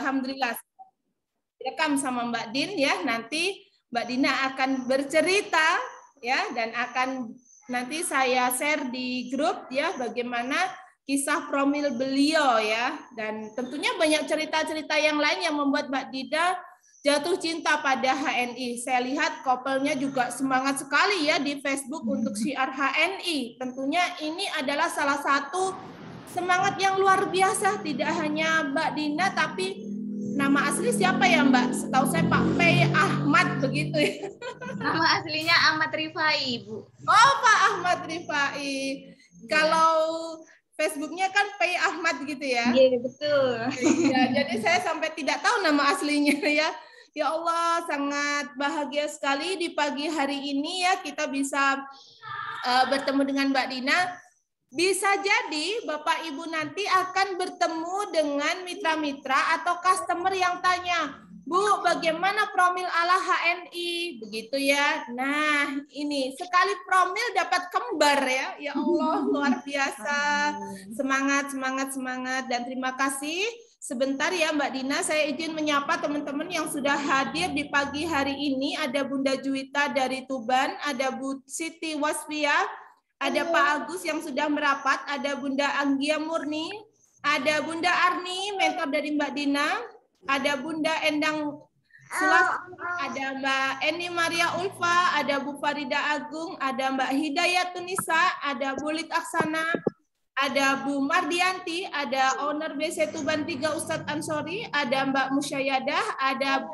alhamdulillah rekam sama Mbak Din ya. Nanti Mbak Dina akan bercerita ya, dan akan nanti saya share di grup ya bagaimana kisah promil beliau ya, dan tentunya banyak cerita-cerita yang lain yang membuat Mbak Dina jatuh cinta pada HNI. Saya lihat couple-nya juga semangat sekali ya di Facebook untuk syiar HNI. Tentunya ini adalah salah satu semangat yang luar biasa, tidak hanya Mbak Dina tapi nama asli siapa ya Mbak? Setahu saya Pak P. Ahmad begitu ya. Nama aslinya Ahmad Rifai, Bu. Oh, Pak Ahmad Rifai. Kalau Facebooknya kan P. Ahmad gitu ya? Iya, betul. Ya, jadi saya sampai tidak tahu nama aslinya ya. Ya Allah, sangat bahagia sekali di pagi hari ini ya kita bisa bertemu dengan Mbak Dina. Bisa jadi Bapak Ibu nanti akan bertemu dengan mitra-mitra atau customer yang tanya, Bu, bagaimana promil ala HNI? Begitu ya. Nah, ini sekali promil dapat kembar ya. Ya Allah, luar biasa. Semangat, semangat, semangat. Dan terima kasih. Sebentar ya Mbak Dina, saya izin menyapa teman-teman yang sudah hadir di pagi hari ini. Ada Bunda Juwita dari Tuban, ada Bu Siti Wasfia, ada Pak Agus yang sudah merapat, ada Bunda Anggia Murni, ada Bunda Arni, mentor dari Mbak Dina, ada Bunda Endang Sulas, ada Mbak Eni Maria Ulfa, ada Bu Farida Agung, ada Mbak Hidayat Tunisa, ada Bulik Aksana, ada Bu Mardianti, ada owner BC Tuban 3 Ustadz Ansori, ada Mbak Musyayadah, ada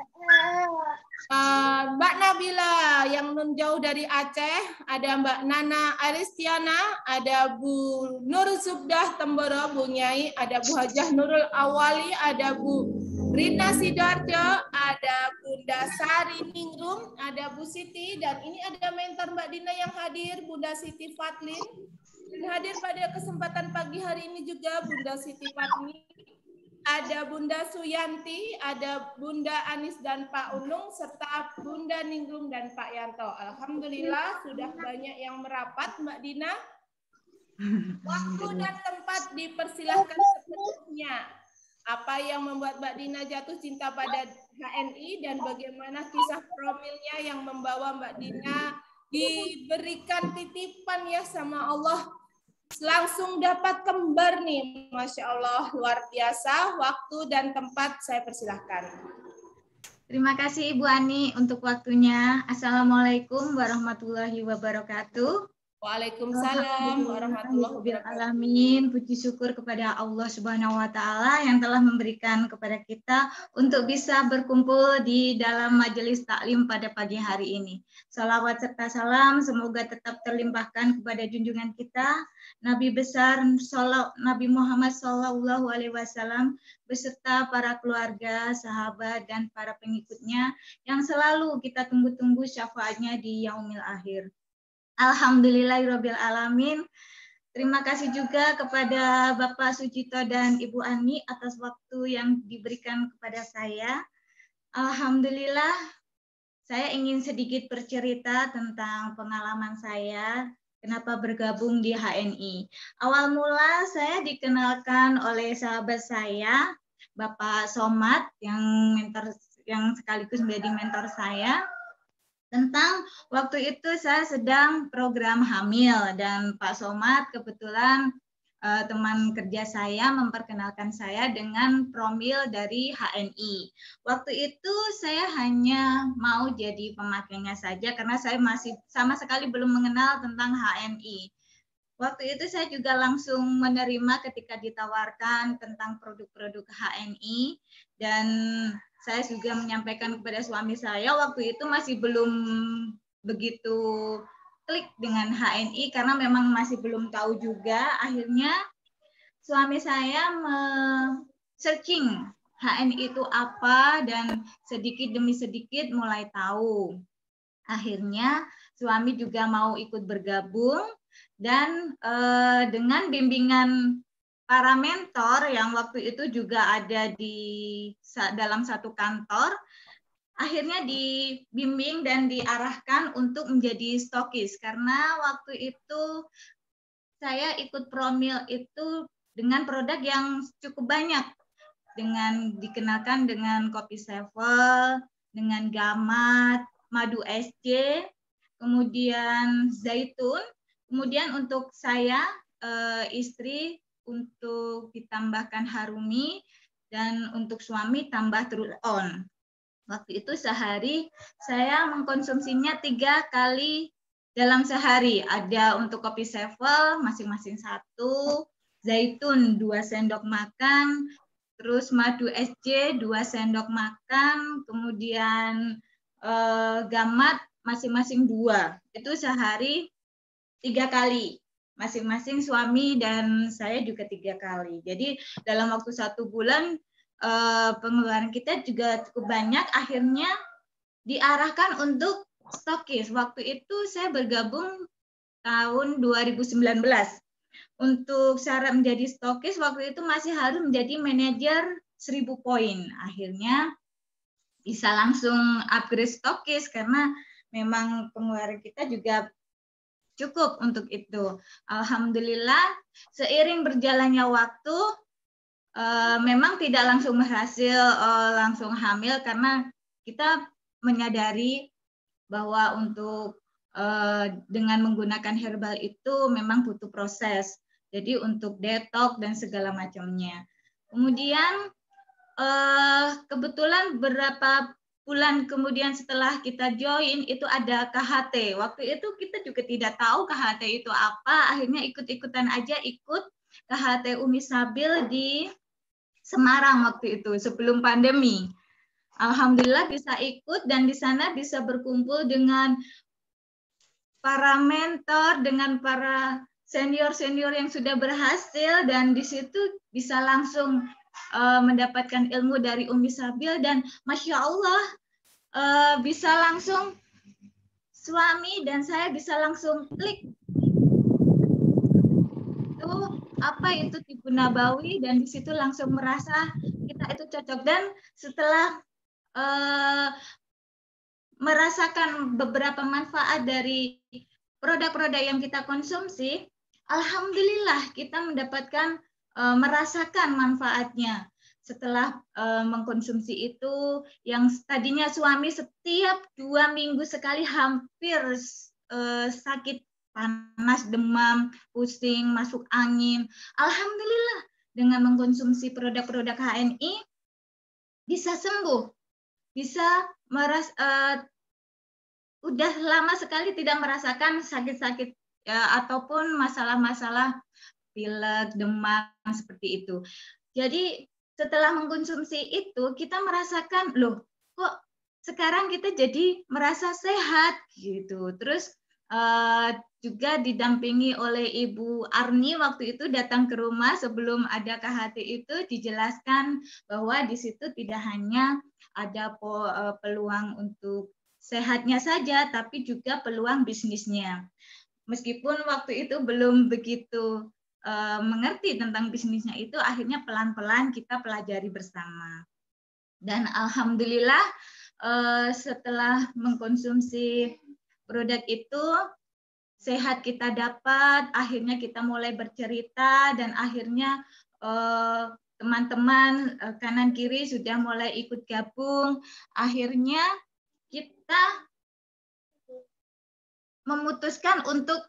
Mbak Nabila yang nun jauh dari Aceh, ada Mbak Nana Aristiana, ada Bu Nur Zubdah Temboro, Bu Nyai, ada Bu Hajah Nurul Awali, ada Bu Rina Sidarjo, ada Bunda Sari Ningrum, ada Bu Siti, dan ini ada mentor Mbak Dina yang hadir, Bunda Siti Fatlin. Dan hadir pada kesempatan pagi hari ini juga Bunda Siti Fatlin. Ada Bunda Suyanti, ada Bunda Anis dan Pak Unung, serta Bunda Ningrum dan Pak Yanto. Alhamdulillah sudah banyak yang merapat, Mbak Dina. Waktu dan tempat dipersilahkan sepenuhnya. Apa yang membuat Mbak Dina jatuh cinta pada HNI dan bagaimana kisah promilnya yang membawa Mbak Dina diberikan titipan ya sama Allah, langsung dapat kembar nih, Masya Allah, luar biasa. Waktu dan tempat saya persilahkan. Terima kasih Ibu Ani untuk waktunya. Assalamualaikum warahmatullahi wabarakatuh. Waalaikumsalam warahmatullahi wabarakatuh. Puji syukur kepada Allah Subhanahu wa taala yang telah memberikan kepada kita untuk bisa berkumpul di dalam majelis taklim pada pagi hari ini. Salawat serta salam semoga tetap terlimpahkan kepada junjungan kita Nabi besar Nabi Muhammad sallallahu alaihi wasallam beserta para keluarga, sahabat dan para pengikutnya yang selalu kita tunggu-tunggu syafaatnya di yaumil akhir. Alhamdulillahirabbil alamin. Terima kasih juga kepada Bapak Sucito dan Ibu Ani atas waktu yang diberikan kepada saya. Alhamdulillah, saya ingin sedikit bercerita tentang pengalaman saya kenapa bergabung di HNI. Awal mula saya dikenalkan oleh sahabat saya, Bapak Somad yang sekaligus menjadi mentor saya. Tentang waktu itu saya sedang program hamil dan Pak Somad kebetulan teman kerja saya memperkenalkan saya dengan promil dari HNI. Waktu itu saya hanya mau jadi pemakainya saja karena saya masih sama sekali belum mengenal tentang HNI. Waktu itu saya juga langsung menerima ketika ditawarkan tentang produk-produk HNI dan saya juga menyampaikan kepada suami saya waktu itu masih belum begitu klik dengan HNI karena memang masih belum tahu juga. Akhirnya suami saya searching HNI itu apa dan sedikit demi sedikit mulai tahu. Akhirnya suami juga mau ikut bergabung dan dengan bimbingan para mentor yang waktu itu juga ada di dalam satu kantor, akhirnya dibimbing dan diarahkan untuk menjadi stokis karena waktu itu saya ikut promil itu dengan produk yang cukup banyak. dengan dikenalkan dengan kopi Sevel, dengan Gamat, madu SC, kemudian zaitun, kemudian untuk saya istri untuk ditambahkan harumi, dan untuk suami tambah True On. Waktu itu sehari saya mengkonsumsinya 3 kali dalam sehari. Ada untuk kopi Sevel masing-masing 1, zaitun 2 sendok makan, terus madu SC 2 sendok makan, kemudian Gamat masing-masing 2. Itu sehari 3 kali. Masing-masing suami dan saya juga 3 kali. Jadi dalam waktu 1 bulan pengeluaran kita juga cukup banyak, akhirnya diarahkan untuk stokis. Waktu itu saya bergabung tahun 2019. Untuk syarat menjadi stokis waktu itu masih harus menjadi manajer 1000 poin. Akhirnya bisa langsung upgrade stokis karena memang pengeluaran kita juga cukup untuk itu. Alhamdulillah seiring berjalannya waktu memang tidak langsung berhasil langsung hamil karena kita menyadari bahwa untuk dengan menggunakan herbal itu memang butuh proses. Jadi untuk detox dan segala macamnya. Kemudian kebetulan beberapa bulan kemudian setelah kita join itu ada KHT. Waktu itu kita juga tidak tahu KHT itu apa. Akhirnya ikut-ikutan aja ikut KHT Umi Sabil di Semarang waktu itu sebelum pandemi. Alhamdulillah bisa ikut dan di sana bisa berkumpul dengan para mentor, dengan para senior-senior yang sudah berhasil, dan di situ bisa langsung mendapatkan ilmu dari Umi Sabil, dan Masya Allah bisa langsung suami dan saya bisa langsung klik itu apa itu Tibu Nabawi, dan di situ langsung merasa kita itu cocok. Dan setelah merasakan beberapa manfaat dari produk-produk yang kita konsumsi, alhamdulillah kita mendapatkan merasakan manfaatnya. Setelah mengkonsumsi itu, yang tadinya suami setiap 2 minggu sekali hampir sakit panas, demam, pusing, masuk angin. Alhamdulillah dengan mengkonsumsi produk-produk HNI bisa sembuh, bisa udah lama sekali tidak merasakan sakit-sakit ataupun masalah-masalah pilek, demam seperti itu. Jadi setelah mengkonsumsi itu kita merasakan loh kok sekarang kita jadi merasa sehat gitu. Terus juga didampingi oleh Ibu Arni waktu itu datang ke rumah sebelum ada KHT itu, dijelaskan bahwa di situ tidak hanya ada peluang untuk sehatnya saja, tapi juga peluang bisnisnya. Meskipun waktu itu belum begitu mengerti tentang bisnisnya itu, akhirnya pelan-pelan kita pelajari bersama. Dan alhamdulillah setelah mengkonsumsi produk itu, sehat kita dapat, akhirnya kita mulai bercerita, dan akhirnya teman-teman kanan kiri sudah mulai ikut gabung. Akhirnya kita memutuskan untuk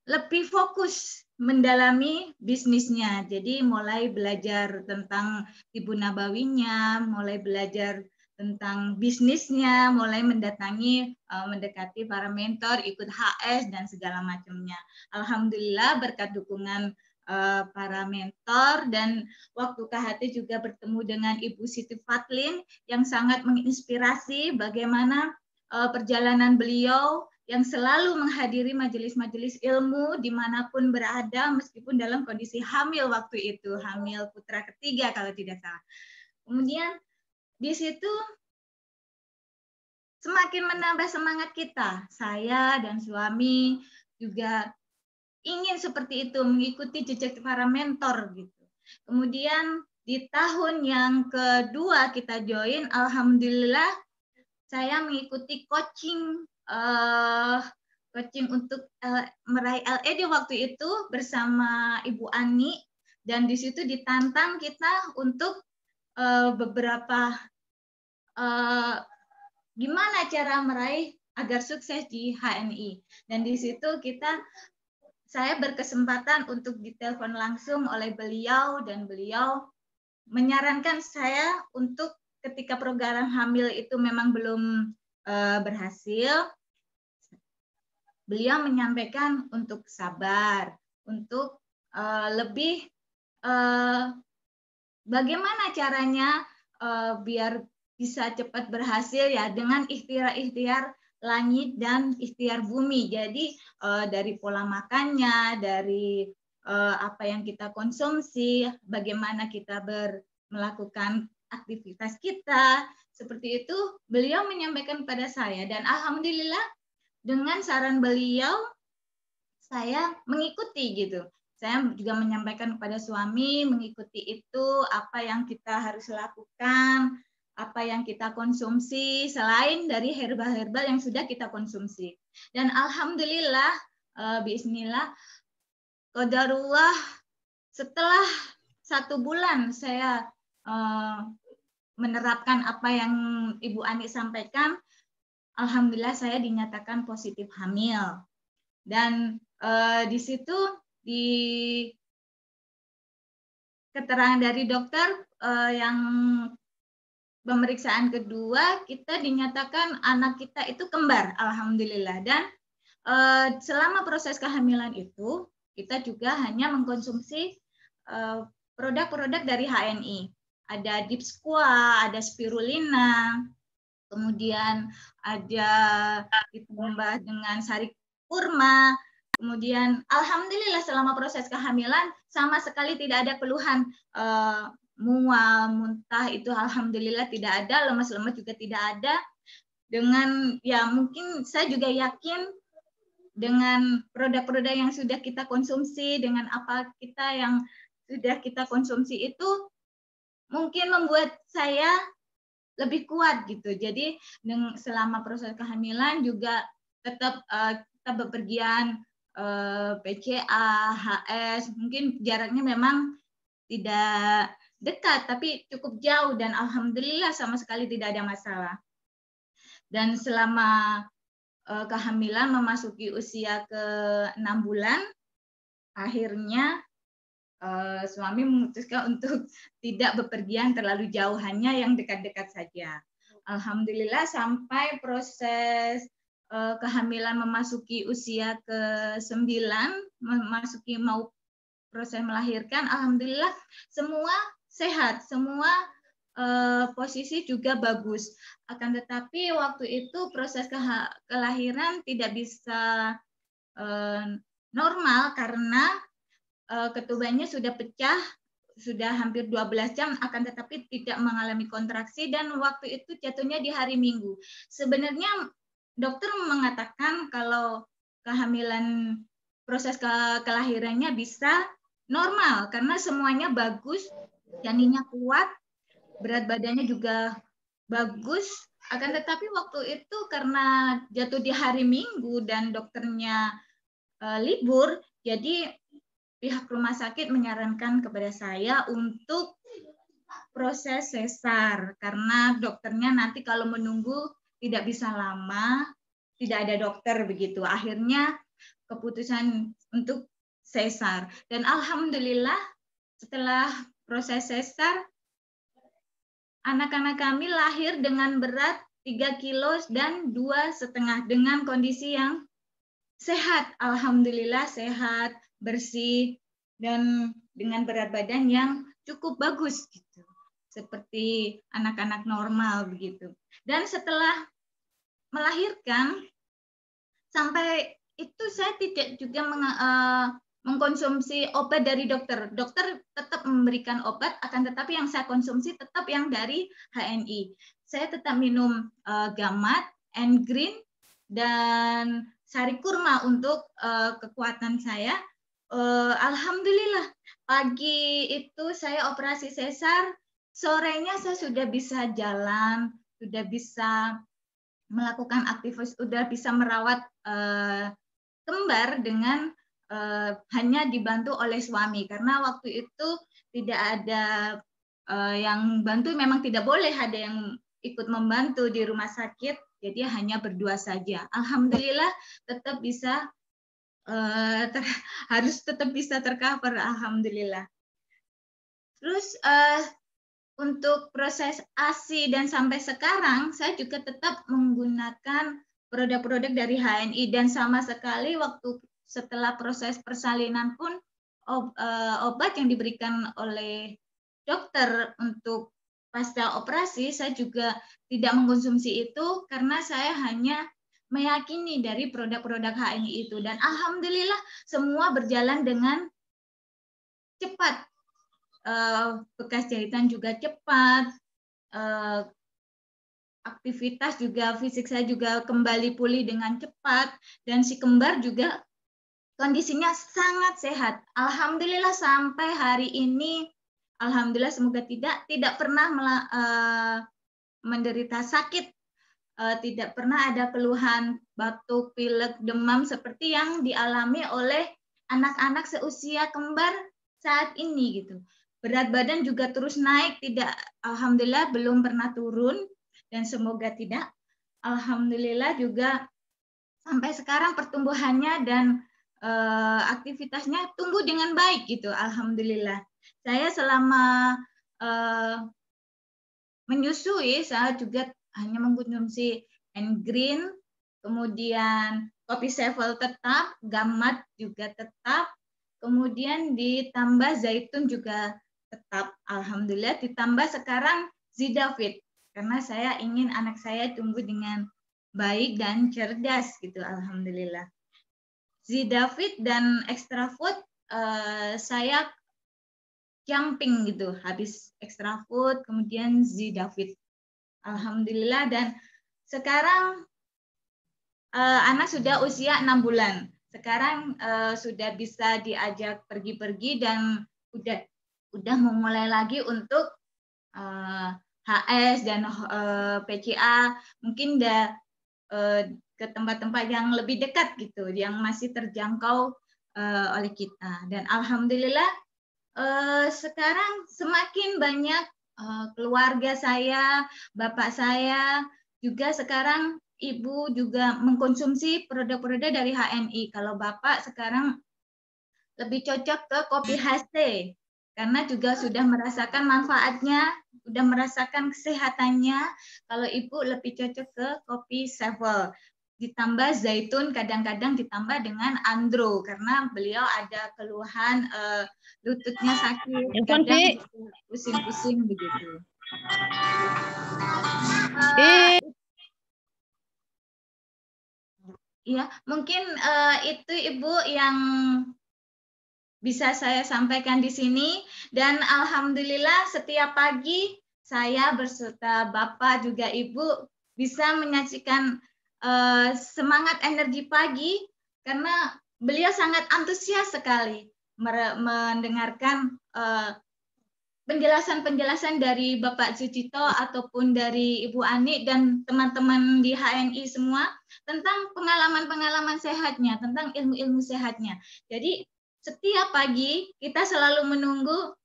lebih fokus mendalami bisnisnya. Jadi mulai belajar tentang Ibu Nabawinya, mulai belajar tentang bisnisnya, mulai mendekati para mentor, ikut HS dan segala macamnya. Alhamdulillah berkat dukungan para mentor, dan waktu KHT juga bertemu dengan Ibu Siti Fatlin yang sangat menginspirasi bagaimana perjalanan beliau yang selalu menghadiri majelis-majelis ilmu dimanapun berada, meskipun dalam kondisi hamil waktu itu, hamil putra ketiga kalau tidak salah. Kemudian di situ semakin menambah semangat kita. Saya dan suami juga ingin seperti itu, mengikuti jejak para mentor gitu. Kemudian di tahun yang kedua kita join, alhamdulillah saya mengikuti coaching untuk meraih LED waktu itu bersama Ibu Ani, dan di situ ditantang kita untuk beberapa gimana cara meraih agar sukses di HNI. Dan di situ saya berkesempatan untuk ditelepon langsung oleh beliau, dan beliau menyarankan saya untuk ketika program hamil itu memang belum berhasil, beliau menyampaikan untuk sabar, untuk lebih bagaimana caranya biar bisa cepat berhasil ya, dengan ikhtiar-ikhtiar langit dan ikhtiar bumi. Jadi dari pola makannya, dari apa yang kita konsumsi, bagaimana kita melakukan aktivitas kita, seperti itu beliau menyampaikan pada saya, dan alhamdulillah dengan saran beliau saya mengikuti gitu. Saya juga menyampaikan kepada suami, mengikuti itu, apa yang kita harus lakukan, apa yang kita konsumsi selain dari herbal-herbal yang sudah kita konsumsi. Dan alhamdulillah, bismillah, qadarullah, setelah 1 bulan saya menerapkan apa yang Ibu Ani sampaikan, alhamdulillah saya dinyatakan positif hamil. Dan di situ di keterangan dari dokter yang pemeriksaan kedua, kita dinyatakan anak kita itu kembar, alhamdulillah. Dan selama proses kehamilan itu kita juga hanya mengkonsumsi produk-produk dari HNI. Ada Dipsqua, ada spirulina, kemudian ada ditambah dengan sari kurma. Kemudian alhamdulillah selama proses kehamilan sama sekali tidak ada keluhan mual, muntah, itu alhamdulillah tidak ada, lemas-lemas juga tidak ada. Dengan ya mungkin saya juga yakin dengan produk-produk yang sudah kita konsumsi, dengan apa kita yang sudah kita konsumsi itu mungkin membuat saya lebih kuat gitu. Jadi selama proses kehamilan juga tetap kita bepergian PCA, HS, mungkin jaraknya memang tidak dekat tapi cukup jauh, dan alhamdulillah sama sekali tidak ada masalah. Dan selama kehamilan memasuki usia ke-6 bulan, akhirnya suami memutuskan untuk tidak bepergian terlalu jauh, hanya yang dekat-dekat saja. Alhamdulillah sampai proses kehamilan memasuki usia ke-9, memasuki mau proses melahirkan, alhamdulillah semua sehat, semua posisi juga bagus. Akan tetapi waktu itu proses kelahiran tidak bisa normal karena ketubannya sudah pecah, sudah hampir 12 jam, akan tetapi tidak mengalami kontraksi, dan waktu itu jatuhnya di hari Minggu. Sebenarnya dokter mengatakan kalau kehamilan proses kelahirannya bisa normal karena semuanya bagus, janinnya kuat, berat badannya juga bagus. Akan tetapi waktu itu karena jatuh di hari Minggu dan dokternya libur, jadi pihak rumah sakit menyarankan kepada saya untuk proses sesar karena dokternya nanti kalau menunggu tidak bisa lama, tidak ada dokter begitu. Akhirnya keputusan untuk sesar, dan alhamdulillah setelah proses sesar anak-anak kami lahir dengan berat 3 kilo dan 2,5 dengan kondisi yang sehat, alhamdulillah sehat, bersih, dan dengan berat badan yang cukup bagus gitu, seperti anak-anak normal begitu. Dan setelah melahirkan sampai itu saya tidak juga mengkonsumsi obat dari dokter. Dokter tetap memberikan obat, akan tetapi yang saya konsumsi tetap yang dari HNI. Saya tetap minum gamat, N-Green, dan sari kurma untuk kekuatan saya. Alhamdulillah pagi itu saya operasi sesar, sorenya saya sudah bisa jalan, sudah bisa melakukan aktivitas, sudah bisa merawat kembar dengan hanya dibantu oleh suami karena waktu itu tidak ada yang bantu memang tidak boleh ada yang ikut membantu di rumah sakit, jadi hanya berdua saja. Alhamdulillah tetap bisa harus tetap bisa tercover, alhamdulillah. Terus untuk proses ASI dan sampai sekarang saya juga tetap menggunakan produk-produk dari HNI, dan sama sekali waktu setelah proses persalinan pun obat yang diberikan oleh dokter untuk pasca operasi saya juga tidak mengkonsumsi itu, karena saya hanya meyakini dari produk-produk HNI itu, dan alhamdulillah semua berjalan dengan cepat. Bekas jahitan juga cepat, aktivitas juga fisik saya juga kembali pulih dengan cepat, dan si kembar juga kondisinya sangat sehat. Alhamdulillah sampai hari ini, alhamdulillah semoga tidak pernah menderita sakit, tidak pernah ada keluhan batuk, pilek, demam seperti yang dialami oleh anak-anak seusia kembar saat ini gitu. Berat badan juga terus naik, tidak, alhamdulillah belum pernah turun, dan semoga tidak. Alhamdulillah juga sampai sekarang pertumbuhannya dan aktivitasnya tumbuh dengan baik gitu, alhamdulillah. Saya selama menyusui saya juga hanya mengkonsumsi N-Green, kemudian kopi sevel tetap, gamat juga tetap, kemudian ditambah zaitun juga tetap, alhamdulillah. Ditambah sekarang Zidafit, karena saya ingin anak saya tumbuh dengan baik dan cerdas gitu, alhamdulillah. Zidafit dan extra food saya jumping gitu, habis extra food kemudian Zidafit, alhamdulillah. Dan sekarang anak sudah usia 6 bulan. Sekarang sudah bisa diajak pergi-pergi dan udah memulai lagi untuk HS dan PCA, mungkin ke tempat-tempat yang lebih dekat gitu, yang masih terjangkau oleh kita. Dan alhamdulillah sekarang semakin banyak keluarga saya, bapak saya juga sekarang, ibu juga mengkonsumsi produk-produk dari HNI. Kalau bapak sekarang lebih cocok ke kopi HC, karena juga sudah merasakan manfaatnya, sudah merasakan kesehatannya. Kalau ibu lebih cocok ke kopi sevel, ditambah zaitun, kadang-kadang ditambah dengan andro, karena beliau ada keluhan lututnya sakit, kadang pusing-pusing begitu. Ya, mungkin itu Ibu yang bisa saya sampaikan di sini. Dan alhamdulillah setiap pagi saya berserta Bapak juga Ibu bisa menyaksikan semangat energi pagi, karena beliau sangat antusias sekali mendengarkan penjelasan-penjelasan dari Bapak Sucito ataupun dari Ibu Ani dan teman-teman di HNI semua tentang pengalaman-pengalaman sehatnya, tentang ilmu-ilmu sehatnya. Jadi setiap pagi kita selalu menunggu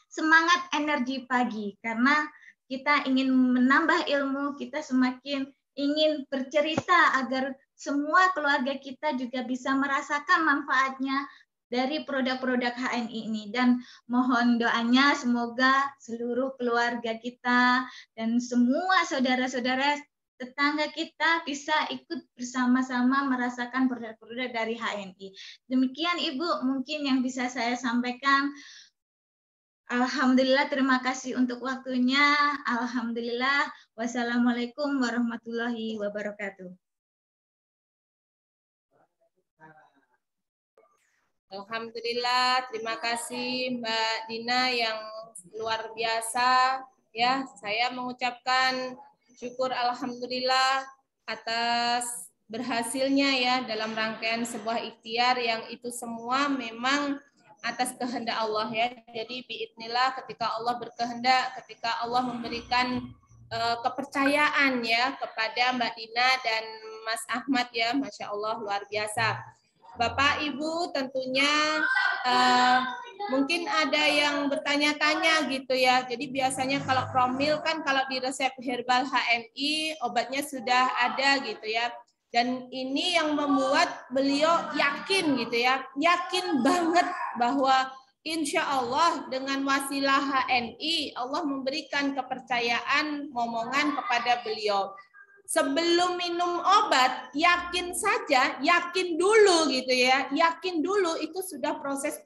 semangat energi pagi, karena kita ingin menambah ilmu, kita semakin ingin bercerita agar semua keluarga kita juga bisa merasakan manfaatnya dari produk-produk HNI ini. Dan mohon doanya semoga seluruh keluarga kita dan semua saudara-saudara tetangga kita bisa ikut bersama-sama merasakan produk-produk dari HNI. Demikian Ibu mungkin yang bisa saya sampaikan. Alhamdulillah, terima kasih untuk waktunya. Alhamdulillah. Wassalamualaikum warahmatullahi wabarakatuh. Alhamdulillah, terima kasih Mbak Dina yang luar biasa. Ya, saya mengucapkan syukur alhamdulillah atas berhasilnya ya dalam rangkaian sebuah ikhtiar yang itu semua memang atas kehendak Allah ya. Jadi biidznillah ketika Allah berkehendak, ketika Allah memberikan kepercayaan ya kepada Mbak Dina dan Mas Ahmad ya, Masya Allah luar biasa. Bapak Ibu tentunya Mungkin ada yang bertanya-tanya gitu ya. Jadi biasanya kalau promil kan kalau di resep herbal HNI obatnya sudah ada gitu ya. Dan ini yang membuat beliau yakin gitu ya. Yakin banget bahwa insya Allah dengan wasilah HNI Allah memberikan kepercayaan momongan kepada beliau. Sebelum minum obat, yakin saja, yakin dulu gitu ya. Yakin dulu itu sudah proses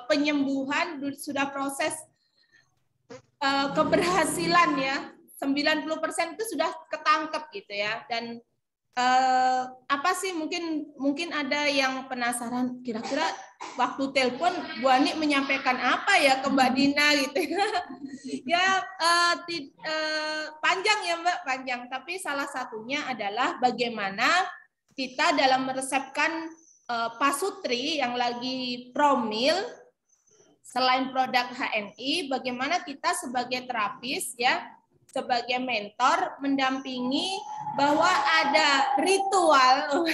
penyembuhan, sudah proses keberhasilan ya. 90% itu sudah ketangkep gitu ya. Dan apa sih mungkin ada yang penasaran kira-kira waktu telepon Bu Ani menyampaikan apa ya ke Mbak Dina gitu ya. Panjang ya Mbak, panjang, tapi salah satunya adalah bagaimana kita dalam meresepkan pasutri yang lagi promil selain produk HNI, bagaimana kita sebagai terapis ya, sebagai mentor mendampingi bahwa ada ritual,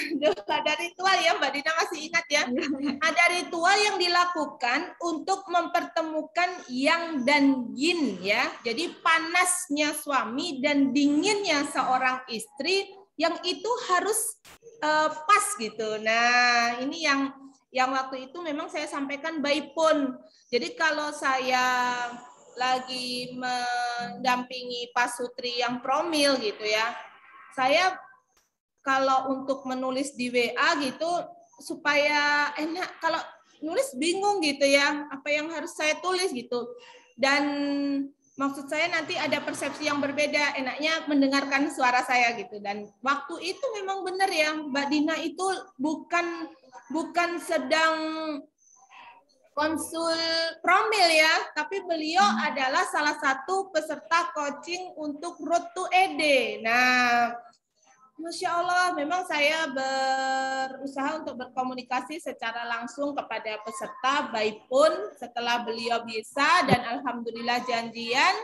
ada ritual ya Mbak Dina masih ingat ya, ada ritual yang dilakukan untuk mempertemukan yang dan yin ya. Jadi panasnya suami dan dinginnya seorang istri yang itu harus pas gitu. Nah ini yang waktu itu memang saya sampaikan by phone. Jadi kalau saya lagi mendampingi pasutri yang promil gitu ya, saya kalau untuk menulis di WA gitu supaya enak, kalau nulis bingung gitu ya, apa yang harus saya tulis gitu. Dan maksud saya nanti ada persepsi yang berbeda, enaknya mendengarkan suara saya gitu. Dan waktu itu memang benar ya, Mbak Dina itu bukan sedang konsul promil ya, tapi beliau adalah salah satu peserta coaching untuk Road to ED. Nah, Masya Allah, memang saya berusaha untuk berkomunikasi secara langsung kepada peserta by phone setelah beliau bisa, dan alhamdulillah janjian.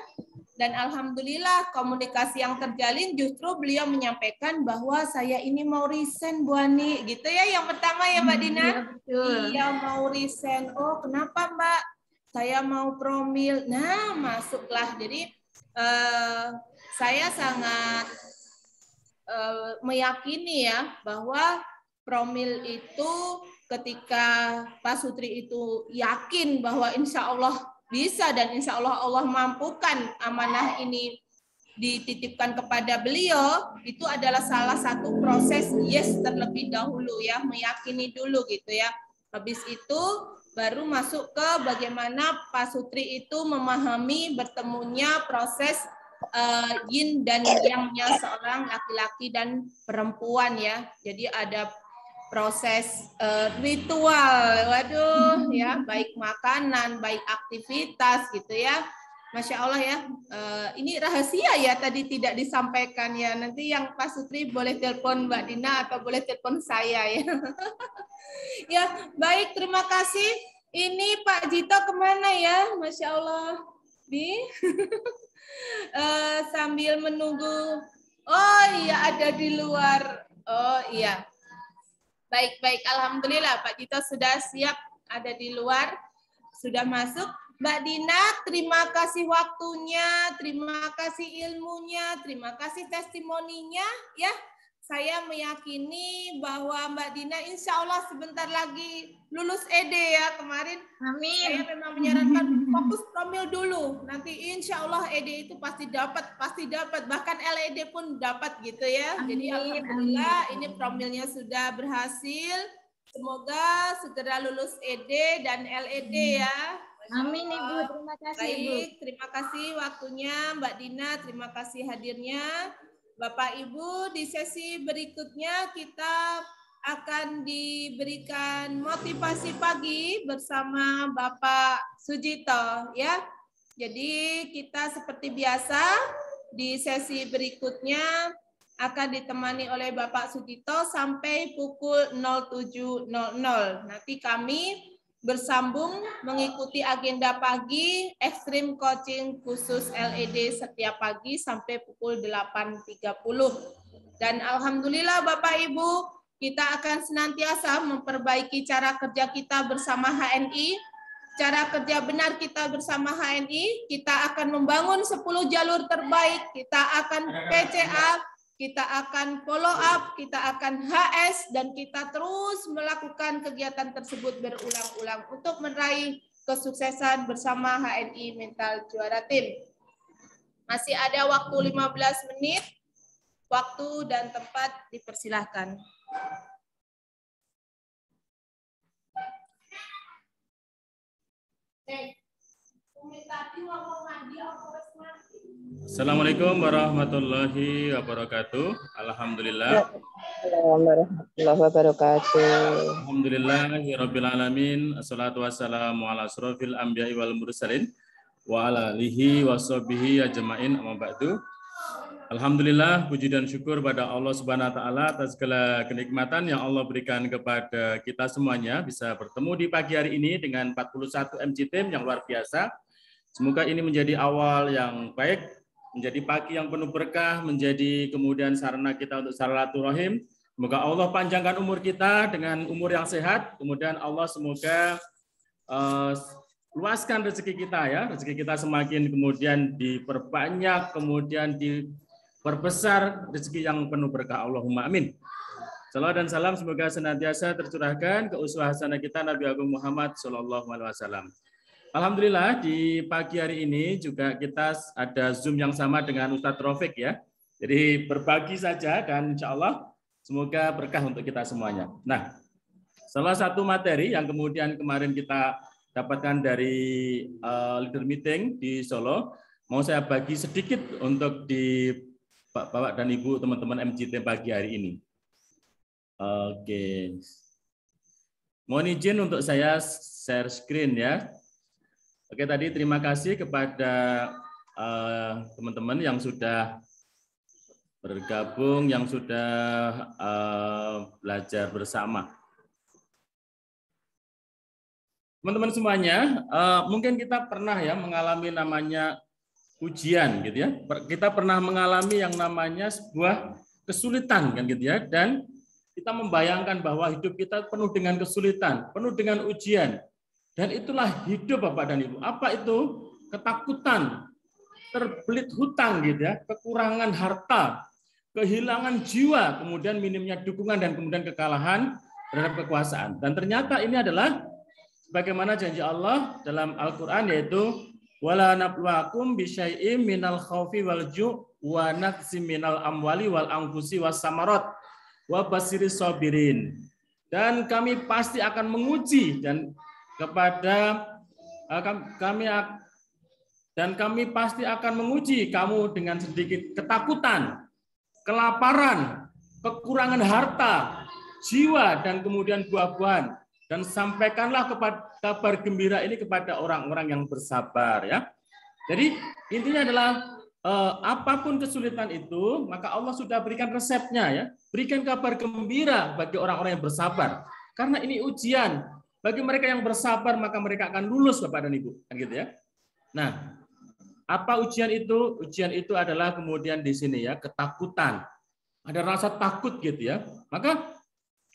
Dan alhamdulillah komunikasi yang terjalin justru beliau menyampaikan bahwa saya ini mau resign Bu Ani gitu ya, yang pertama ya Mbak Dina. Iya mau resign. Oh kenapa Mbak? Saya mau promil. Nah masuklah. Jadi saya sangat meyakini ya bahwa promil itu ketika pasutri itu yakin bahwa insya Allah bisa dan insya Allah Allah mampukan amanah ini dititipkan kepada beliau, itu adalah salah satu proses yes terlebih dahulu ya, meyakini dulu gitu ya. Habis itu baru masuk ke bagaimana pasutri itu memahami bertemunya proses yin dan yang-nya seorang laki-laki dan perempuan ya. Jadi ada proses ritual, waduh ya, baik makanan, baik aktivitas gitu ya. Masya Allah ya, ini rahasia ya tadi tidak disampaikan ya. Nanti yang Pak Sutri boleh telepon Mbak Dina atau boleh telepon saya ya. Ya baik, terima kasih. Ini Pak Jito kemana ya? Masya Allah, Bi. Sambil menunggu. Oh iya ada di luar. Oh iya. Baik, alhamdulillah Pak Jito sudah siap ada di luar, sudah masuk. Mbak Dina, terima kasih waktunya, terima kasih ilmunya, terima kasih testimoninya ya. Saya meyakini bahwa Mbak Dina insya Allah sebentar lagi lulus ED ya kemarin. Amin. Saya memang menyarankan fokus promil dulu. Nanti insya Allah ED itu pasti dapat. Bahkan LED pun dapat gitu ya. Amin. Jadi alhamdulillah ini promilnya sudah berhasil. Semoga segera lulus ED dan LED ya. Amin Ibu, terima kasih Ibu. Baik, terima kasih waktunya Mbak Dina, terima kasih hadirnya. Bapak Ibu, di sesi berikutnya kita akan diberikan motivasi pagi bersama Bapak Sujito ya. Jadi kita seperti biasa di sesi berikutnya akan ditemani oleh Bapak Sujito sampai pukul 07.00. Nanti kami bersambung mengikuti agenda pagi Extreme Coaching khusus LED setiap pagi sampai pukul 8.30. Dan alhamdulillah Bapak Ibu, kita akan senantiasa memperbaiki cara kerja kita bersama HNI cara kerja benar kita bersama HNI, kita akan membangun 10 jalur terbaik, kita akan PCA, kita akan follow up, kita akan HS, dan kita terus melakukan kegiatan tersebut berulang-ulang untuk meraih kesuksesan bersama HNI Mental Juara Tim. Masih ada waktu 15 menit, waktu dan tempat dipersilahkan. Assalamualaikum warahmatullahi wabarakatuh. Alhamdulillah. Warahmatullahi wabarakatuh. Alhamdulillahirabbil alamin. Assalatu wassalamu ala asrofil anbiya'i wal mursalin wa ala alihi washabihi ajmain, amma ba'du. Alhamdulillah, puji dan syukur pada Allah Subhanahu wa taala atas segala kenikmatan yang Allah berikan kepada kita semuanya bisa bertemu di pagi hari ini dengan 41 MC Team yang luar biasa. Semoga ini menjadi awal yang baik, menjadi pagi yang penuh berkah, menjadi kemudian sarana kita untuk silaturahim. Semoga Allah panjangkan umur kita dengan umur yang sehat. Kemudian Allah semoga luaskan rezeki kita ya, rezeki kita semakin kemudian diperbanyak, kemudian diperbesar rezeki yang penuh berkah. Allahumma amin. Salawat dan salam semoga senantiasa tercurahkan ke uswah hasanah kita Nabi Agung Muhammad sallallahu alaihi wasallam. Alhamdulillah di pagi hari ini juga kita ada Zoom yang sama dengan Ustadz Rafiq ya. Jadi berbagi saja dan insya Allah semoga berkah untuk kita semuanya. Nah, salah satu materi yang kemudian kemarin kita dapatkan dari leader meeting di Solo, mau saya bagi sedikit untuk di Bapak dan Ibu teman-teman MCT pagi hari ini. Oke. Mohon izin untuk saya share screen ya. Oke, tadi terima kasih kepada teman-teman yang sudah bergabung, yang sudah belajar bersama. Teman-teman semuanya, mungkin kita pernah ya mengalami namanya ujian gitu ya. Kita pernah mengalami yang namanya sebuah kesulitan kan gitu ya. Dan kita membayangkan bahwa hidup kita penuh dengan kesulitan, penuh dengan ujian. Dan itulah hidup Bapak dan Ibu. Apa itu? Ketakutan, terbelit hutang gitu ya, kekurangan harta, kehilangan jiwa, kemudian minimnya dukungan dan kemudian kekalahan terhadap kekuasaan. Dan ternyata ini adalah bagaimana janji Allah dalam Al-Qur'an yaitu wala nabluwakum bisyai'im minal khaufi wal ju' wa naqsim minal amwali wal anfusi was samarat wa basiris sabirin. Dan kami pasti akan menguji kami pasti akan menguji kamu dengan sedikit ketakutan, kelaparan, kekurangan harta, jiwa dan kemudian buah-buahan. Dan sampaikanlah kabar gembira ini kepada orang-orang yang bersabar ya. Jadi intinya adalah apapun kesulitan itu, maka Allah sudah berikan resepnya ya. Berikan kabar gembira bagi orang-orang yang bersabar. Karena ini ujian. Bagi mereka yang bersabar, maka mereka akan lulus Bapak dan Ibu. Kan gitu ya. Nah, apa ujian itu? Ujian itu adalah kemudian di sini ya, ketakutan. Ada rasa takut gitu ya. Maka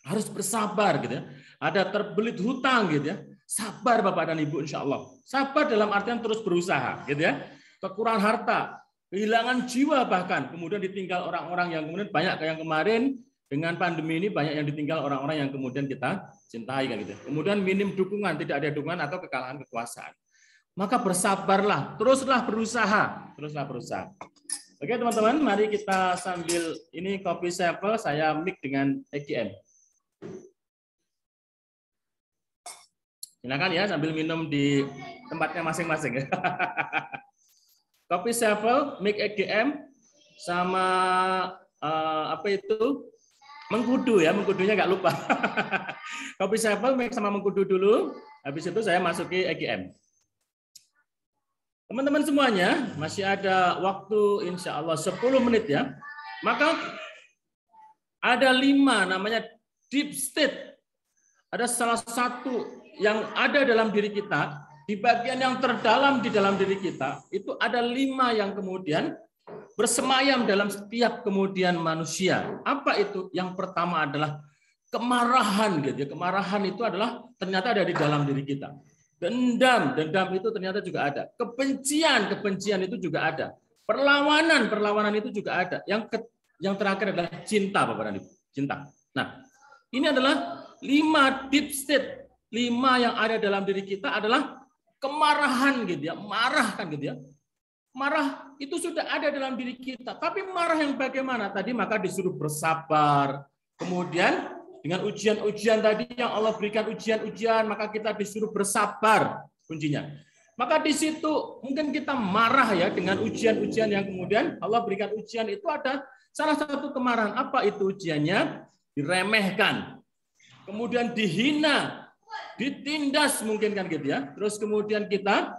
harus bersabar gitu ya. Ada terbelit hutang gitu ya. Sabar Bapak dan Ibu insya Allah. Sabar dalam artian terus berusaha gitu ya. Kekurangan harta, kehilangan jiwa bahkan. Kemudian ditinggal orang-orang yang kemudian banyak kayak yang kemarin dengan pandemi ini banyak yang ditinggal orang-orang yang kemudian kita cintai kan gitu. Kemudian minim dukungan, tidak ada dukungan atau kekalahan kekuasaan. Maka bersabarlah, teruslah berusaha, Oke teman-teman, mari kita sambil ini kopi sampel saya mix dengan EGM. Silakan ya sambil minum di tempatnya masing-masing. Kopi sampel, mix EGM sama apa itu? Mengkudu ya, mengkudunya nggak lupa. Kopi sampel mix sama mengkudu dulu, habis itu saya masuki EGM. Teman-teman semuanya, masih ada waktu insya Allah 10 menit ya. Maka ada 5 namanya deep state. Ada salah satu yang ada dalam diri kita, di bagian yang terdalam di dalam diri kita, itu ada 5 yang kemudian bersemayam dalam setiap kemudian manusia. Apa itu? Yang pertama adalah kemarahan gitu ya. Kemarahan itu adalah ternyata ada di dalam diri kita. Dendam itu ternyata juga ada. Kebencian itu juga ada. Perlawanan itu juga ada. Yang terakhir adalah cinta, Bapak dan Ibu. Cinta. Nah, ini adalah 5 deep state. 5 yang ada dalam diri kita adalah kemarahan gitu ya. Marah kan gitu ya. Marah itu sudah ada dalam diri kita. Tapi marah yang bagaimana? Tadi maka disuruh bersabar. Kemudian dengan ujian-ujian tadi yang Allah berikan ujian-ujian, maka kita disuruh bersabar kuncinya. Maka di situ mungkin kita marah ya dengan ujian-ujian yang kemudian Allah berikan ujian itu ada salah satu kemarahan. Apa itu ujiannya? Diremehkan. Kemudian dihina, ditindas mungkin kan gitu ya. Terus kemudian kita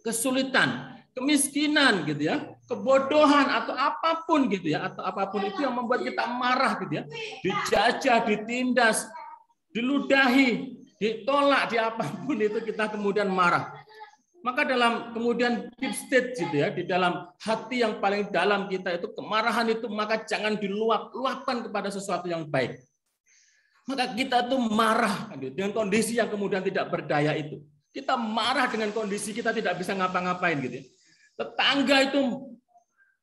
kesulitan, kemiskinan gitu ya, kebodohan atau apapun gitu ya, atau apapun itu yang membuat kita marah gitu ya, dijajah, ditindas, diludahi, ditolak, di apapun itu kita kemudian marah. Maka dalam kemudian deep state gitu ya, di dalam hati yang paling dalam kita itu kemarahan itu maka jangan diluapkan kepada sesuatu yang baik. Maka kita tuh marah dengan kondisi yang kemudian tidak berdaya itu. Kita marah dengan kondisi kita tidak bisa ngapa-ngapain gitu ya. Tetangga itu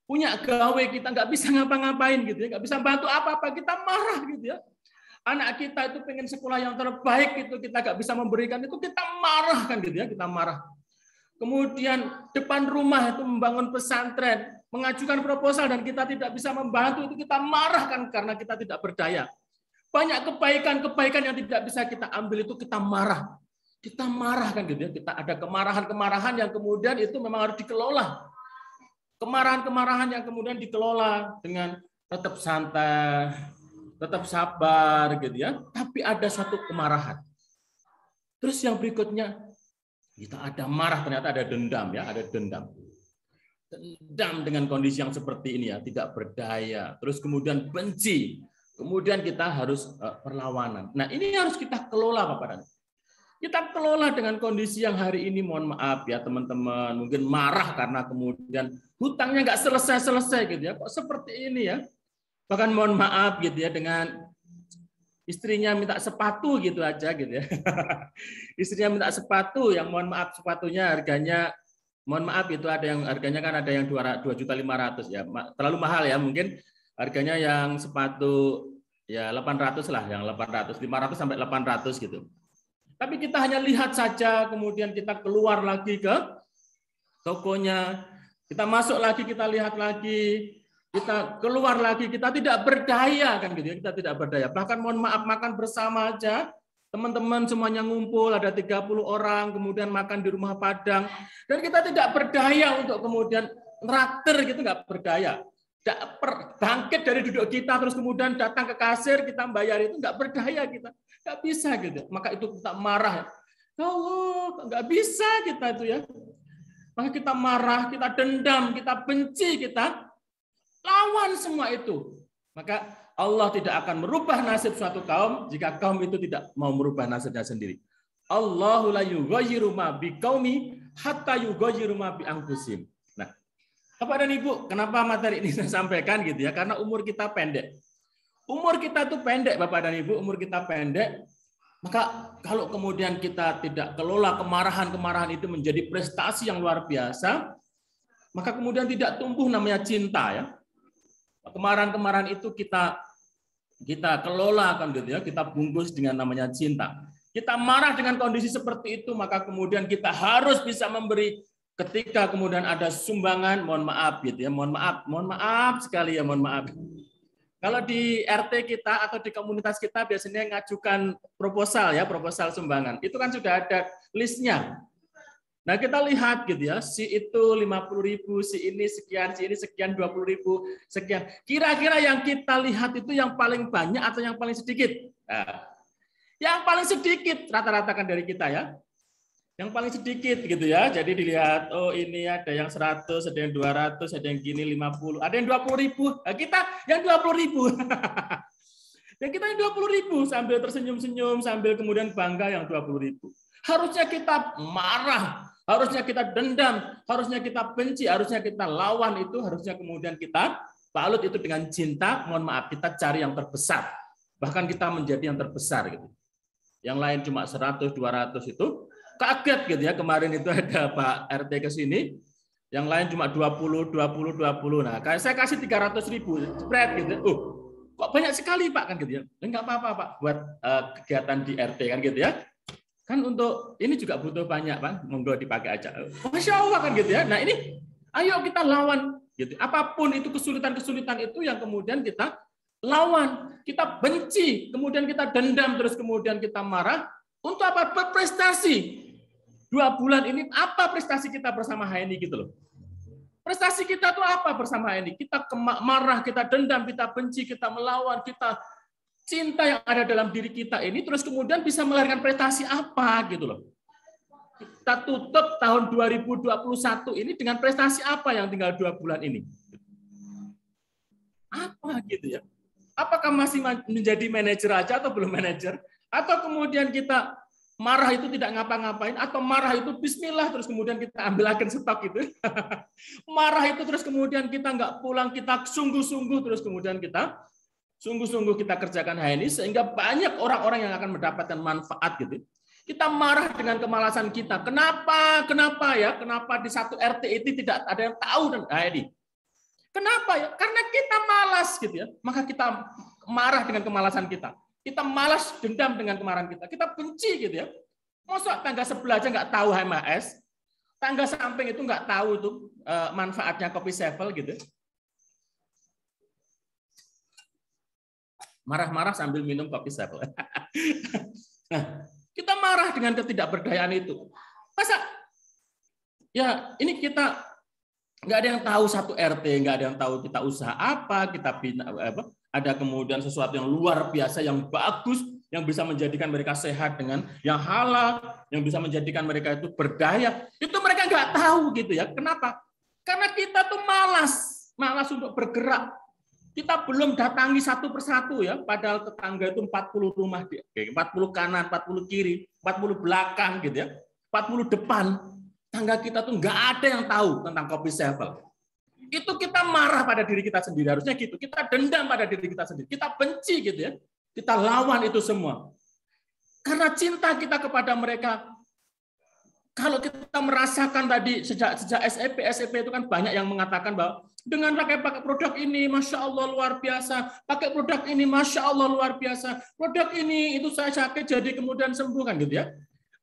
punya gawe, kita nggak bisa ngapa-ngapain gitu ya, nggak bisa bantu apa-apa, kita marah gitu ya. Anak kita itu pengen sekolah yang terbaik itu kita nggak bisa memberikan itu, kita marah kan gitu ya, kita marah. Kemudian depan rumah itu membangun pesantren, mengajukan proposal dan kita tidak bisa membantu, itu kita marah kan karena kita tidak berdaya. Banyak kebaikan yang tidak bisa kita ambil itu kita marah. Kita marah kan gitu ya. Kita ada kemarahan-kemarahan yang kemudian itu memang harus dikelola. Kemarahan-kemarahan yang kemudian dikelola dengan tetap santai, tetap sabar gitu ya. Tapi ada satu kemarahan. Terus yang berikutnya kita ada marah, ternyata ada dendam ya, ada dendam. Dendam dengan kondisi yang seperti ini ya, tidak berdaya. Terus kemudian benci. Kemudian kita harus perlawanan. Nah, ini harus kita kelola Bapak dan Ibu. Kita kelola dengan kondisi yang hari ini, mohon maaf ya teman-teman, mungkin marah karena kemudian hutangnya nggak selesai-selesai gitu ya, kok seperti ini ya. Bahkan mohon maaf gitu ya, dengan istrinya minta sepatu gitu aja gitu ya. Istrinya minta sepatu yang mohon maaf sepatunya harganya, mohon maaf itu ada yang harganya kan ada yang 2.500.000 ya, terlalu mahal ya, mungkin harganya yang sepatu ya 800 lah, yang 800, 500 sampai 800 gitu. Tapi kita hanya lihat saja, kemudian kita keluar lagi ke tokonya, kita masuk lagi, kita lihat lagi, kita keluar lagi, kita tidak berdaya kan gitu ya, kita tidak berdaya. Bahkan mohon maaf makan bersama aja, teman-teman semuanya ngumpul, ada 30 orang, kemudian makan di rumah Padang, dan kita tidak berdaya untuk kemudian nraktir gitu, nggak berdaya. Bangkit dari duduk kita, terus kemudian datang ke kasir, kita bayar itu nggak berdaya kita. Nggak bisa gitu. Maka itu kita marah. Ya Allah, nggak bisa kita itu ya. Maka kita marah, kita dendam, kita benci, kita lawan semua itu. Maka Allah tidak akan merubah nasib suatu kaum jika kaum itu tidak mau merubah nasibnya sendiri. Allahu la yughayyiru ma biqaumi hatta yughayyiru ma bi anfusihim. Nah, Bapak dan Ibu, kenapa materi ini saya sampaikan gitu ya? Karena umur kita pendek. Umur kita tuh pendek, Bapak dan Ibu, umur kita pendek. Maka kalau kemudian kita tidak kelola kemarahan-kemarahan itu menjadi prestasi yang luar biasa, maka kemudian tidak tumbuh namanya cinta ya. Kemarahan-kemarahan itu kita kelola kan gitu ya, kita bungkus dengan namanya cinta. Kita marah dengan kondisi seperti itu, maka kemudian kita harus bisa memberi. Ketika kemudian ada sumbangan, mohon maaf gitu ya, mohon maaf sekali ya, mohon maaf. Kalau di RT kita atau di komunitas kita biasanya ngajukan proposal ya, proposal sumbangan. Itu kan sudah ada listnya. Nah, kita lihat gitu ya, si itu 50.000, si ini sekian 20.000, sekian. Kira-kira yang kita lihat itu yang paling banyak atau yang paling sedikit? Nah, yang paling sedikit rata-rata kan dari kita ya. Yang paling sedikit gitu ya. Jadi dilihat, oh ini ada yang 100, ada yang 200, ada yang gini 50, ada yang 20.000. Nah, kita yang 20.000. Dan kita yang 20.000 sambil tersenyum-senyum, sambil kemudian bangga yang 20.000. Harusnya kita marah, harusnya kita dendam, harusnya kita benci, harusnya kita lawan itu, harusnya kemudian kita balut itu dengan cinta. Mohon maaf, kita cari yang terbesar. Bahkan kita menjadi yang terbesar gitu. Yang lain cuma 100, 200 itu kaget gitu ya, kemarin itu ada Pak RT ke sini, yang lain cuma 20. Nah, saya kasih 300.000 spread gitu. Kok banyak sekali Pak kan gitu ya. Enggak apa-apa Pak buat kegiatan di RT kan gitu ya. Kan untuk ini juga butuh banyak Pak, monggo dipakai aja. Masya Allah kan gitu ya. Nah ini ayo kita lawan gitu. Apapun itu kesulitan-kesulitan itu yang kemudian kita lawan, kita benci, kemudian kita dendam, terus kemudian kita marah. Untuk apa? Berprestasi. 2 bulan ini apa prestasi kita bersama HNI gitu loh. Prestasi kita tuh apa bersama HNI? Kita marah, kita dendam, kita benci, kita melawan, kita cinta yang ada dalam diri kita ini, terus kemudian bisa melahirkan prestasi apa gitu loh. Kita tutup tahun 2021 ini dengan prestasi apa yang tinggal 2 bulan ini? Apa gitu ya? Apakah masih menjadi manajer aja atau belum manajer? Atau kemudian kita marah itu tidak ngapa-ngapain, atau marah itu bismillah terus kemudian kita ambil agen stok gitu. Marah itu terus kemudian kita nggak pulang, kita sungguh-sungguh terus kemudian kita sungguh-sungguh kita kerjakan HNI sehingga banyak orang-orang yang akan mendapatkan manfaat gitu. Kita marah dengan kemalasan kita. Kenapa? Kenapa ya? Kenapa di satu RT itu tidak ada yang tahu tentang HNI? Kenapa ya? Karena kita malas gitu ya. Maka kita marah dengan kemalasan kita. Kita malas dendam dengan kemarahan kita. Kita benci gitu ya. Masa tangga sebelah aja nggak tahu HMAS, tangga samping itu nggak tahu tuh manfaatnya kopi Sevel gitu. Marah-marah sambil minum kopi Sevel. Nah, kita marah dengan ketidakberdayaan itu. Masa ya ini kita nggak ada yang tahu satu RT, nggak ada yang tahu kita usaha apa, kita apa, ada kemudian sesuatu yang luar biasa, yang bagus, yang bisa menjadikan mereka sehat dengan yang halal, yang bisa menjadikan mereka itu berdaya. Itu mereka nggak tahu gitu ya. Kenapa? Karena kita tuh malas untuk bergerak. Kita belum datangi satu persatu ya, padahal tetangga itu 40 rumah, 40 kanan, 40 kiri, 40 belakang gitu ya, 40 depan. Tangga kita tuh nggak ada yang tahu tentang kopi Sevel. Itu kita marah pada diri kita sendiri, harusnya gitu. Kita dendam pada diri kita sendiri, kita benci gitu ya. Kita lawan itu semua. Karena cinta kita kepada mereka. Kalau kita merasakan tadi sejak SEP itu kan banyak yang mengatakan bahwa dengan pakai produk ini, Masya Allah luar biasa. Pakai produk ini, Masya Allah luar biasa. Produk ini, itu saya sakit jadi kemudian sembuh kan gitu ya.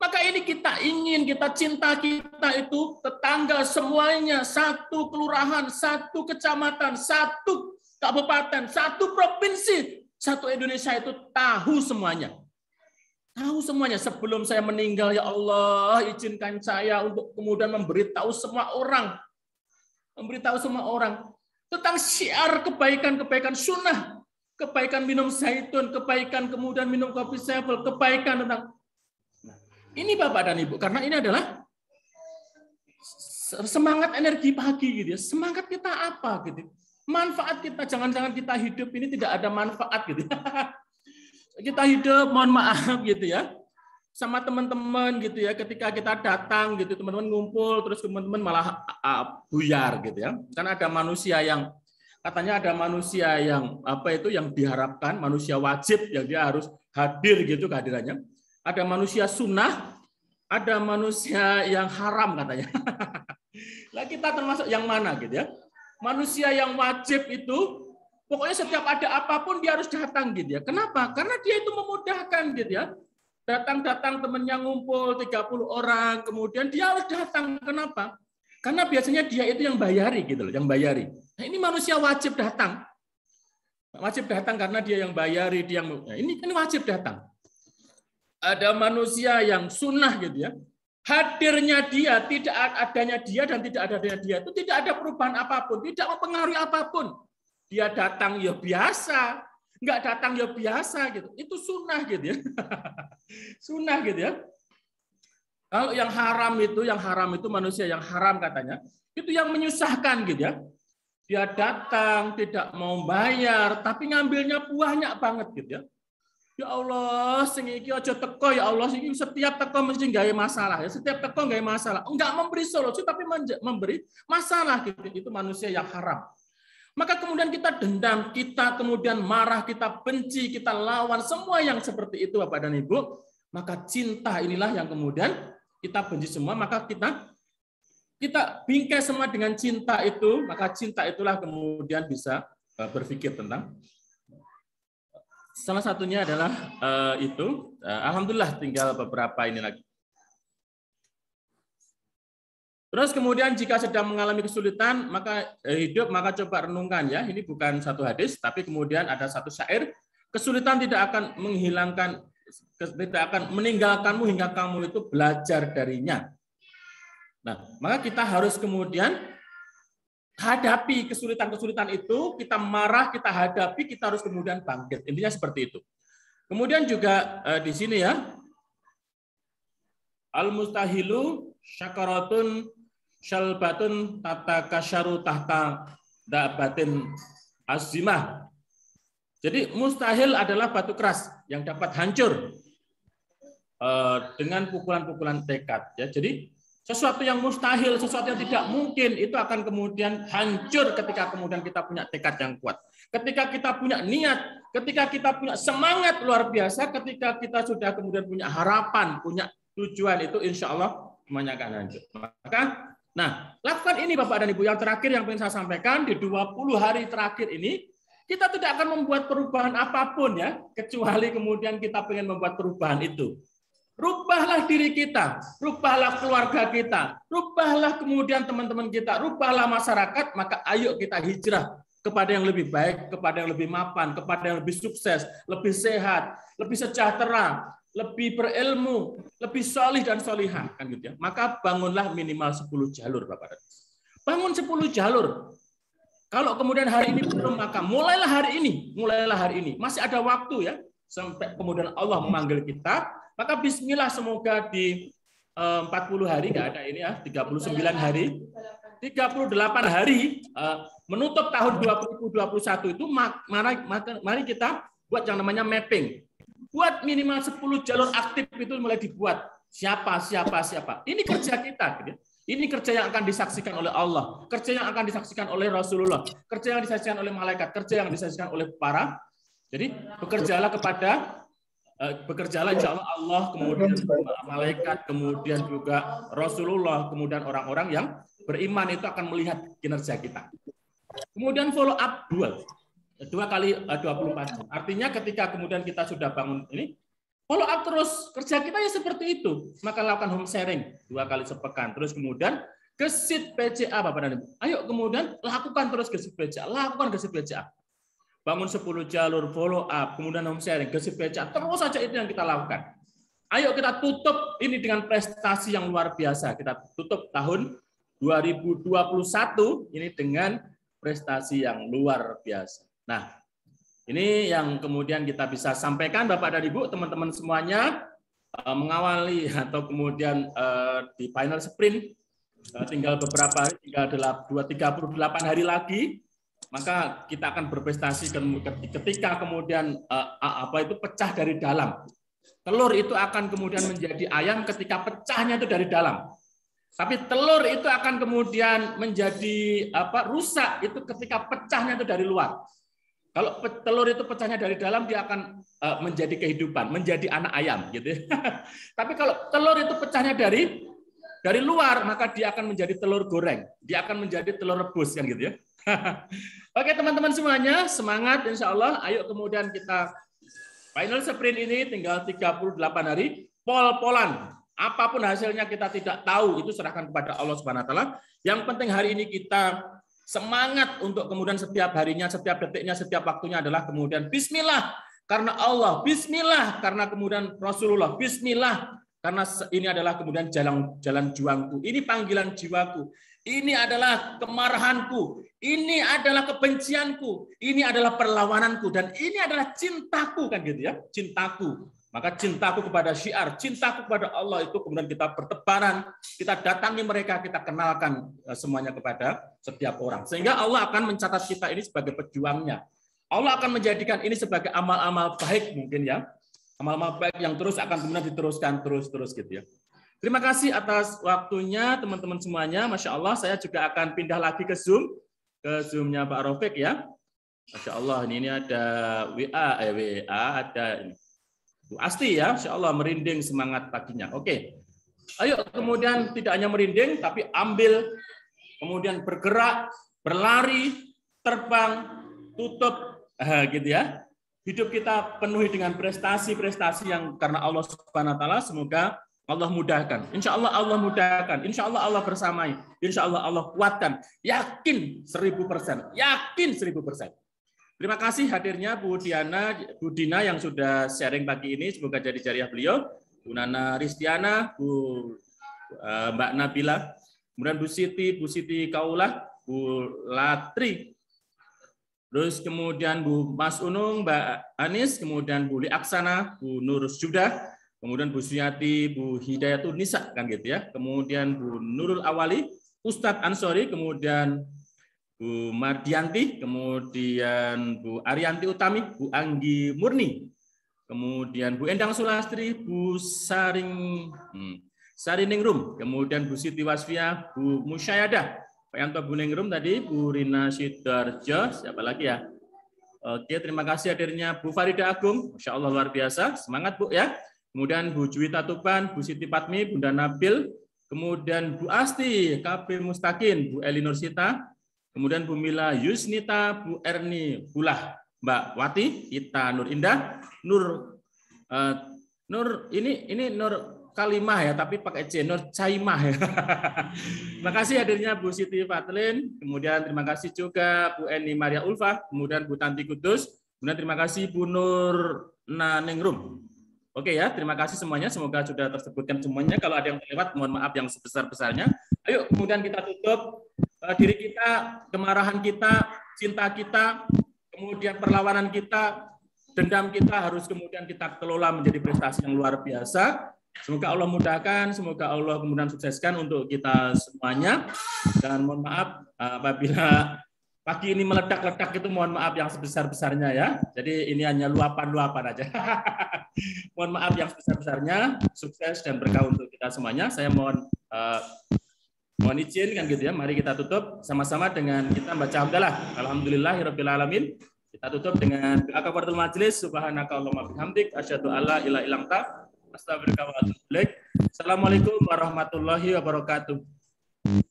Maka ini kita ingin, kita cinta kita itu tetangga semuanya, satu kelurahan, satu kecamatan, satu kabupaten, satu provinsi, satu Indonesia itu tahu semuanya. Tahu semuanya. Sebelum saya meninggal, ya Allah, izinkan saya untuk kemudian memberitahu semua orang. Memberitahu semua orang tentang syiar kebaikan-kebaikan sunnah, kebaikan minum zaitun, kebaikan kemudian minum kopi Sevel, kebaikan tentang. Nah, ini Bapak dan Ibu, karena ini adalah semangat energi pagi gitu ya. Semangat kita apa gitu? Manfaat kita, jangan-jangan kita hidup ini tidak ada manfaat gitu. Kita hidup, mohon maaf gitu ya, sama teman-teman gitu ya, ketika kita datang gitu, teman-teman ngumpul, terus teman-teman malah buyar gitu ya. Kan ada manusia yang, katanya ada manusia yang apa itu yang diharapkan, manusia wajib yang dia harus hadir gitu kehadirannya. Ada manusia sunnah, ada manusia yang haram katanya. Lah kita termasuk yang mana gitu ya? Manusia yang wajib itu pokoknya setiap ada apapun dia harus datang gitu ya. Kenapa? Karena dia itu memudahkan gitu ya. Datang-datang temennya ngumpul 30 orang, kemudian dia harus datang. Kenapa? Karena biasanya dia itu yang bayari gitu loh, yang bayari. Nah, ini manusia wajib datang. Wajib datang karena dia yang bayari, dia yang ini wajib datang. Ada manusia yang sunnah gitu ya. Hadirnya dia, tidak adanya dia dan tidak adanya dia itu tidak ada perubahan apapun, tidak mempengaruhi apapun. Dia datang ya biasa, nggak datang ya biasa gitu. Itu sunnah gitu ya. Sunnah gitu ya. Kalau yang haram itu manusia yang haram katanya, itu yang menyusahkan gitu ya. Dia datang tidak mau bayar, tapi ngambilnya banyak banget gitu ya. Ya Allah, sing iki aja teko ya Allah, sing setiap teko mesti gawe masalah ya. Setiap teko gawe masalah. Enggak memberi solusi tapi memberi masalah gitu. Itu manusia yang haram. Maka kemudian kita dendam, kita kemudian marah, kita benci, kita lawan semua yang seperti itu Bapak dan Ibu. Maka cinta inilah yang kemudian kita benci semua, maka kita bingkai semua dengan cinta itu, maka cinta itulah kemudian bisa berpikir tentang. Salah satunya adalah itu. Alhamdulillah tinggal beberapa ini lagi. Terus kemudian jika sedang mengalami kesulitan maka hidup, maka coba renungkan ya. Ini bukan satu hadis, tapi kemudian ada satu syair. Kesulitan tidak akan meninggalkanmu hingga kamu itu belajar darinya. Nah, maka kita harus kemudian hadapi kesulitan-kesulitan itu, kita marah, kita hadapi, kita harus kemudian bangkit. Intinya seperti itu. Kemudian juga di sini ya, al-mustahilu syakaratun syalbatun tata kasyaru tahta da'batin azimah. Jadi mustahil adalah batu keras yang dapat hancur dengan pukulan-pukulan tekad. Ya, jadi sesuatu yang mustahil, sesuatu yang tidak mungkin itu akan kemudian hancur ketika kemudian kita punya tekad yang kuat. Ketika kita punya niat, ketika kita punya semangat luar biasa, ketika kita sudah kemudian punya harapan, punya tujuan, itu insya Allah semuanya akan hancur. Maka, nah, lakukan ini Bapak dan Ibu. Yang terakhir yang ingin saya sampaikan, di 20 hari terakhir ini, kita tidak akan membuat perubahan apapun ya, kecuali kemudian kita ingin membuat perubahan itu. Rubahlah diri kita, rubahlah keluarga kita, rubahlah kemudian teman-teman kita, rubahlah masyarakat, maka ayo kita hijrah kepada yang lebih baik, kepada yang lebih mapan, kepada yang lebih sukses, lebih sehat, lebih sejahtera, lebih berilmu, lebih solih dan solihah, kan gitu ya. Maka bangunlah minimal 10 jalur, Bapak. Bangun 10 jalur. Kalau kemudian hari ini belum, maka mulailah hari ini. Masih ada waktu ya, sampai kemudian Allah memanggil kita. Maka bismillah, semoga di 40 hari, nggak ada ini ya, 39 hari, 38 hari menutup tahun 2021 itu, mari kita buat yang namanya mapping. Buat minimal 10 jalur aktif itu mulai dibuat. Siapa. Ini kerja kita. Gitu. Ini kerja yang akan disaksikan oleh Allah, kerja yang akan disaksikan oleh Rasulullah, kerja yang disaksikan oleh malaikat, kerja yang disaksikan oleh para. Jadi bekerjalah insya Allah, kemudian malaikat, kemudian juga Rasulullah, kemudian orang-orang yang beriman itu akan melihat kinerja kita. Kemudian follow up 2 kali 24 jam. Artinya ketika kemudian kita sudah bangun ini, follow up terus, kerja kita ya seperti itu. Maka lakukan home sharing 2 kali sepekan. Terus kemudian gesit PCA Bapak dan Ibu. Ayo kemudian lakukan terus gesit PCA, Bangun 10 jalur, follow up, kemudian home sharing, gesit PCA, terus saja itu yang kita lakukan. Ayo kita tutup ini dengan prestasi yang luar biasa. Kita tutup tahun 2021 ini dengan prestasi yang luar biasa. Nah, ini yang kemudian kita bisa sampaikan Bapak dan Ibu, teman-teman semuanya, mengawali atau kemudian di final sprint tinggal beberapa hari, tinggal 38 hari lagi. Maka kita akan berprestasi ketika kemudian pecah dari dalam. Telur itu akan kemudian menjadi ayam ketika pecahnya itu dari dalam. Tapi telur itu akan kemudian menjadi rusak itu ketika pecahnya itu dari luar. Kalau telur itu pecahnya dari dalam, dia akan menjadi kehidupan, menjadi anak ayam gitu. Tapi kalau telur itu pecahnya dari luar, maka dia akan menjadi telur goreng. Dia akan menjadi telur rebus kan gitu ya. Oke teman-teman semuanya, semangat insya Allah. Ayo kemudian kita final sprint ini tinggal 38 hari. Pol-polan, apapun hasilnya kita tidak tahu, itu serahkan kepada Allah Subhanahu wa taala. Yang penting hari ini kita semangat untuk kemudian setiap harinya, setiap detiknya, setiap waktunya adalah kemudian bismillah karena Allah, bismillah karena kemudian Rasulullah, bismillah karena ini adalah kemudian jalan juangku, ini panggilan jiwaku. Ini adalah kemarahanku, ini adalah kebencianku, ini adalah perlawananku, dan ini adalah cintaku, kan gitu ya, cintaku. Maka cintaku kepada syiar, cintaku kepada Allah itu kemudian kita bertebaran, kita datangi mereka, kita kenalkan semuanya kepada setiap orang. Sehingga Allah akan mencatat kita ini sebagai pejuangnya. Allah akan menjadikan ini sebagai amal-amal baik mungkin ya, amal-amal baik yang terus akan kemudian diteruskan terus gitu ya. Terima kasih atas waktunya teman-teman semuanya. Masya Allah, saya juga akan pindah lagi ke Zoom-nya Pak Rafiq ya. Masya Allah, ini ada WA, ada ini. Bu Asti ya, Masya Allah merinding semangat paginya. Oke, Ayo kemudian tidak hanya merinding, tapi ambil, kemudian bergerak, berlari, terbang, tutup, gitu ya. Hidup kita penuhi dengan prestasi-prestasi yang karena Allah Subhanahu wa taala, semoga Allah mudahkan. Insya Allah Allah mudahkan. Insya Allah Allah bersamai. Insya Allah Allah kuatkan. Yakin 1000%. Yakin 1000%. Terima kasih hadirnya Bu Dina yang sudah sharing pagi ini. Semoga jadi jariah beliau. Bu Nana Ristiana, Mbak Nabila, kemudian Bu Siti Kaulah, Bu Latri, terus kemudian Bu Mas Unung, Mbak Anis, kemudian Bu Li Aksana, Bu Nur Judah, kemudian Bu Suyati, Bu Hidayatun Nisa, kan gitu ya. Kemudian Bu Nurul Awali, Ustadz Ansori, kemudian Bu Mardianti, kemudian Bu Arianti Utami, Bu Anggi Murni, kemudian Bu Endang Sulastri, Bu Sariningrum, kemudian Bu Siti Wasfia, Bu Musyayadah, Pak Yanto Bu Ningrum tadi, Bu Rina Sidarjo, siapa lagi ya? Oke, terima kasih hadirnya Bu Farida Agung, Masya Allah luar biasa, semangat Bu ya. Kemudian Bu Juwita Tuban, Bu Siti Patmi, Bunda Nabil, kemudian Bu Asti, KB Mustakin, Bu Elinor Sita, kemudian Bu Mila Yusnita, Bu Erni Bulah, Mbak Wati, Ita Nur Indah, Nur ini Nur Kalimah ya, tapi pakai C, Nur Caimah ya. Terima kasih hadirnya Bu Siti Fatlin, kemudian terima kasih juga Bu Eni Maria Ulfa, kemudian Bu Tanti Kudus, kemudian terima kasih Bu Nur Naningrum. Oke ya, terima kasih semuanya, semoga sudah tersebutkan semuanya. Kalau ada yang terlewat, mohon maaf yang sebesar-besarnya. Ayo kemudian kita tutup diri kita, kemarahan kita, cinta kita, kemudian perlawanan kita, dendam kita harus kemudian kita kelola menjadi prestasi yang luar biasa. Semoga Allah mudahkan, semoga Allah kemudian sukseskan untuk kita semuanya. Dan mohon maaf apabila pagi ini meledak-ledak itu, mohon maaf yang sebesar-besarnya ya. Jadi ini hanya luapan-luapan aja. Mohon maaf yang sebesar-besarnya, sukses dan berkah untuk kita semuanya. Saya mohon izin kan gitu ya. Mari kita tutup sama-sama dengan kita baca hamdalah. Alhamdulillahirabbil alamin. Kita tutup dengan doa kafaratul majelis. Subhanakallahumma bihamdik asyhadu alla ilaha illa anta astaghfiruka wa atubu ilaik. Assalamualaikum warahmatullahi wabarakatuh.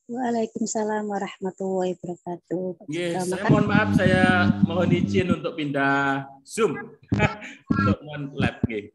Waalaikumsalam warahmatullahi wabarakatuh. Yes, saya mohon maaf, saya mohon izin untuk pindah Zoom untuk live.